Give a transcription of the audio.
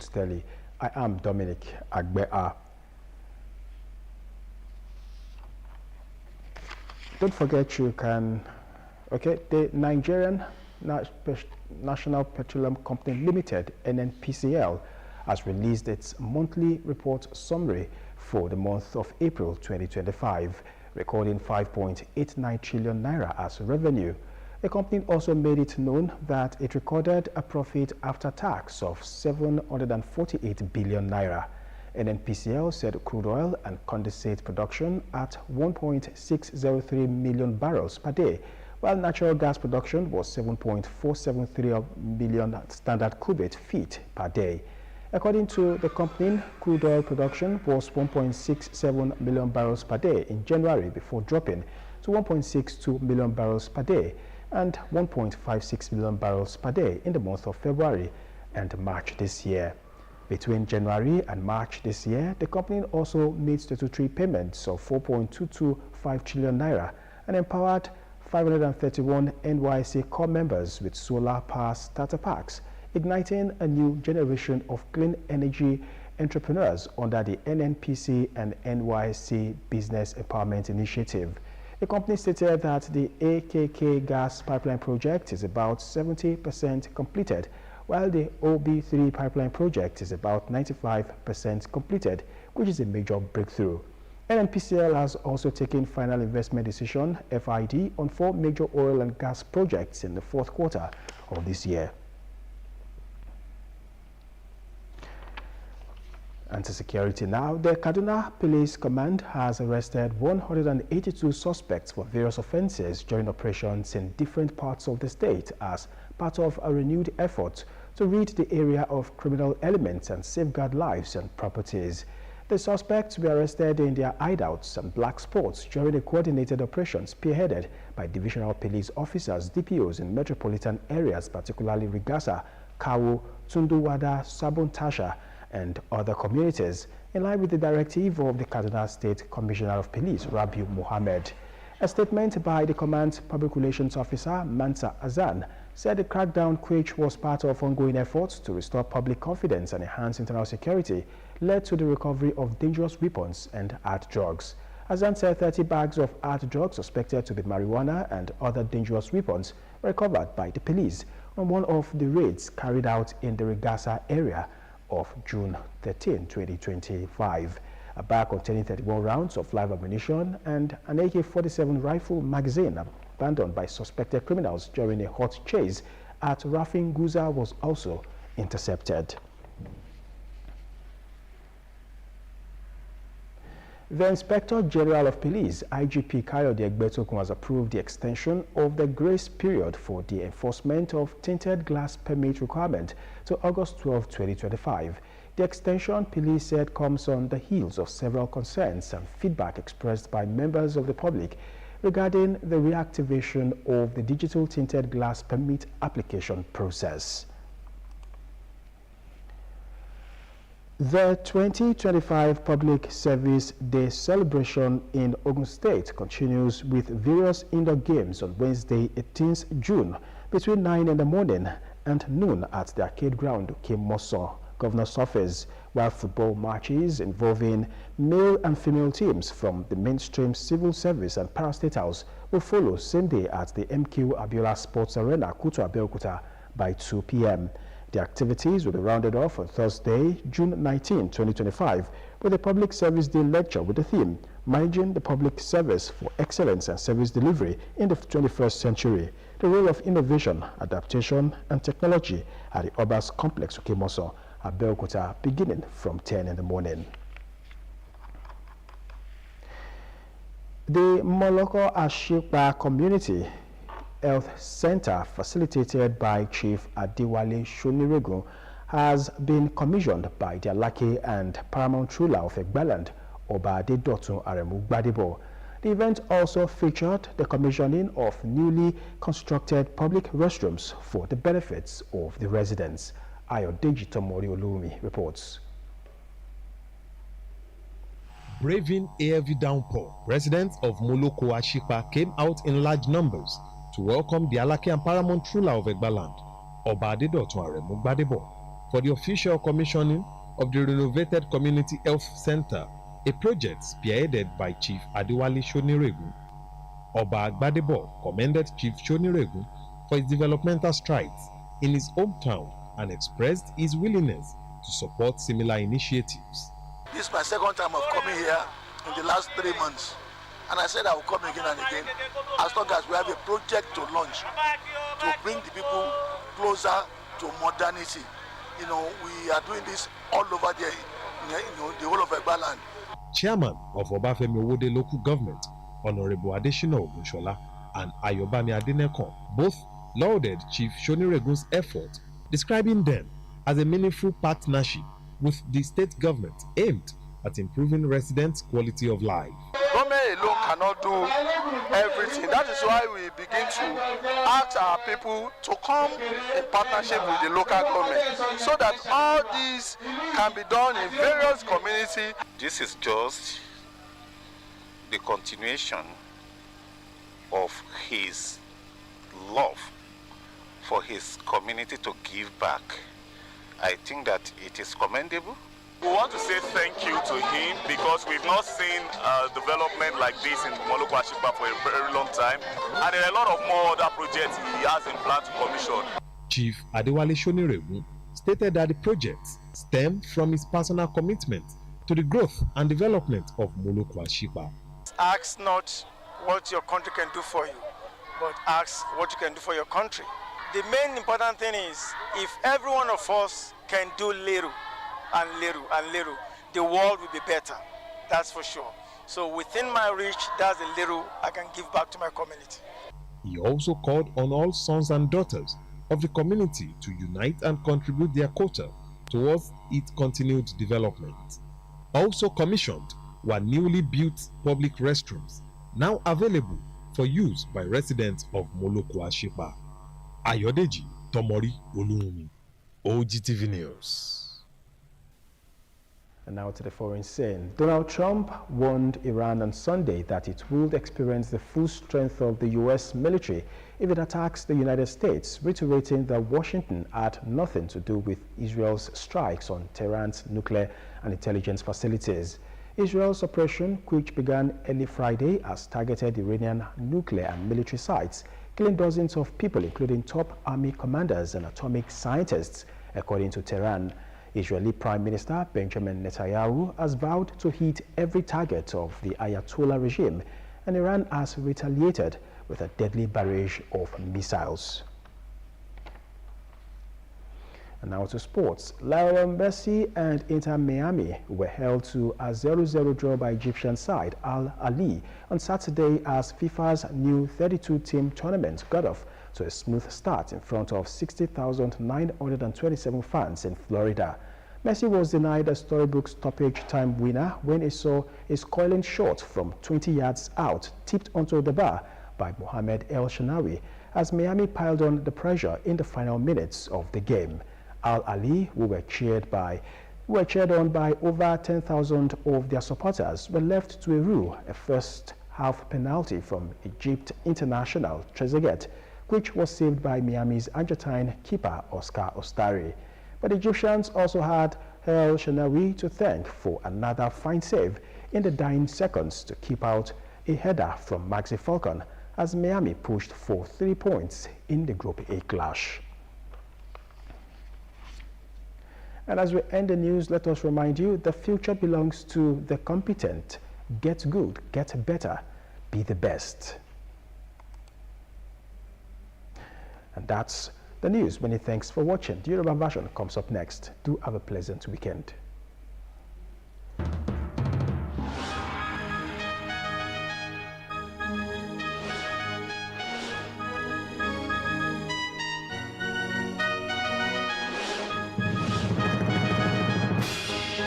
People's Daily. I am Dominic Agbea. Don't forget you can, the Nigerian National Petroleum Company Limited, NNPCL, has released its monthly report summary for the month of April 2025, recording 5.89 trillion naira as revenue. The company also made it known that it recorded a profit after tax of 748 billion naira. NNPCL said crude oil and condensate production at 1.603 million barrels per day, while natural gas production was 7.473 million standard cubic feet per day. According to the company, crude oil production was 1.67 million barrels per day in January before dropping to 1.62 million barrels per day and 1.56 million barrels per day in the month of February and March this year. Between January and March this year, the company also made statutory payments of 4.225 trillion naira and empowered 531 NYSC core members with solar power starter packs, igniting a new generation of clean energy entrepreneurs under the NNPC and NYSC Business Empowerment Initiative. The company stated that the AKK gas pipeline project is about 70% completed, while the OB3 pipeline project is about 95% completed, which is a major breakthrough. NNPCL has also taken final investment decision, FID, on 4 major oil and gas projects in the fourth quarter of this year. And to security now, the Kaduna Police Command has arrested 182 suspects for various offences during operations in different parts of the state as part of a renewed effort to rid the area of criminal elements and safeguard lives and properties. The suspects were arrested in their hideouts and black spots during a coordinated operation spearheaded by divisional police officers, DPOs in metropolitan areas, particularly Rigasa, Kawo, Tunduwada, Sabon Tasha, and other communities, in line with the directive of the Kaduna State Commissioner of Police, Rabiu Mohammed. A statement by the command's public relations officer, Mansa Azan, said the crackdown, which was part of ongoing efforts to restore public confidence and enhance internal security, led to the recovery of dangerous weapons and hard drugs. Azan said 30 bags of hard drugs suspected to be marijuana and other dangerous weapons were recovered by the police on one of the raids carried out in the Rigasa area of June 13, 2025. A bag containing 31 rounds of live ammunition and an AK-47 rifle magazine abandoned by suspected criminals during a hot chase at Rafin Guza was also intercepted. The Inspector General of Police, IGP Kayode Egbetokun, has approved the extension of the grace period for the enforcement of tinted glass permit requirement to August 12, 2025. The extension, police said, comes on the heels of several concerns and feedback expressed by members of the public regarding the reactivation of the digital tinted glass permit application process. The 2025 Public Service Day celebration in Ogun State continues with various indoor games on Wednesday, 18th June, between 9 in the morning and noon at the arcade ground, Kemoso, Governor's Office, while football matches involving male and female teams from the mainstream civil service and Parastate House will follow same day at the MQ Abiola Sports Arena, Kutu Abeokuta, by 2 p.m. The activities will be rounded off on Thursday, June 19, 2025, with a Public Service Day lecture with the theme, Managing the Public Service for Excellence and Service Delivery in the 21st Century, the role of innovation, adaptation, and technology at the Obas Complex, Kemoso, Abeokuta, beginning from 10 in the morning. The Moloko Ashipa Community Health Center, facilitated by Chief Adewale Shoniregun, has been commissioned by the Alake and Paramount ruler of Egbaland, Oba Adedotun Aremu Gbadebo. The event also featured the commissioning of newly constructed public restrooms for the benefits of the residents. Ayodeji Tomori Olumi reports. Braving a heavy downpour, residents of Moloko Ashipa came out in large numbers to welcome the Alake and Paramount ruler of Egbaland, Oba Adedotun Aremu Gbadebo. for the official commissioning of the renovated Community Health Center, a project spearheaded by Chief Adewale Shoniregun. Oba Agbadebo commended Chief Shoniregun for his developmental strides in his hometown and expressed his willingness to support similar initiatives. This is my second time of coming here in the last 3 months, and I said I will come again and again as long as we have a project to launch to bring the people closer to modernity. You know, we are doing this all over the whole of Egba land. Chairman of Obafemi Owode Local Government, Honorable Adeshina Ogunshola and Ayobami Adenekon, both lauded Chief Shoniregun's effort, describing them as a meaningful partnership with the state government aimed at improving residents' quality of life. Government alone cannot do everything. That is why we begin to ask our people to come in partnership with the local government so that all these can be done in various communities. This is just the continuation of his love for his community to give back. I think that it is commendable. We want to say thank you to him because we've not seen development like this in Moloko Ashipa for a very long time, and there are a lot of more other projects he has in plan to commission. Chief Adewale Shoniregun stated that the projects stem from his personal commitment to the growth and development of Moloko Ashipa. Ask not what your country can do for you, but ask what you can do for your country. The main important thing is if every one of us can do little and little and little, the world will be better. That's for sure. So within my reach, that's a little I can give back to my community. He also called on all sons and daughters of the community to unite and contribute their quota towards its continued development. Also commissioned were newly built public restrooms, now available for use by residents of Moloko Ashipa. Ayodeji Tomori Olunmi, Ogtv News. And now to the foreign scene. Donald Trump warned Iran on Sunday that it would experience the full strength of the U.S. military if it attacks the United States, reiterating that Washington had nothing to do with Israel's strikes on Tehran's nuclear and intelligence facilities. Israel's operation, which began early Friday, has targeted Iranian nuclear and military sites, killing dozens of people, including top army commanders and atomic scientists, according to Tehran. Israeli Prime Minister Benjamin Netanyahu has vowed to hit every target of the Ayatollah regime, and Iran has retaliated with a deadly barrage of missiles. And now to sports. Lionel Messi and Inter Miami were held to a 0-0 draw by Egyptian side Al Ahly on Saturday as FIFA's new 32-team tournament got off to a smooth start in front of 60,927 fans in Florida. Messi was denied a storybook stoppage time winner when he saw a coiling shot from 20 yards out tipped onto the bar by Mohamed El Shanawi as Miami piled on the pressure in the final minutes of the game. Al Ahly, who were cheered on by over 10,000 of their supporters, were left to a rue a first half penalty from Egypt international Trezeguet, which was saved by Miami's Argentine keeper Oscar Ostari. But the Egyptians also had El Shanawi to thank for another fine save in the dying seconds to keep out a header from Maxi Falcon as Miami pushed for 3 points in the Group A clash. And as we end the news, let us remind you the future belongs to the competent. Get good, get better, be the best. And that's the news. Many thanks for watching. The Yoruba version comes up next. Do have a pleasant weekend.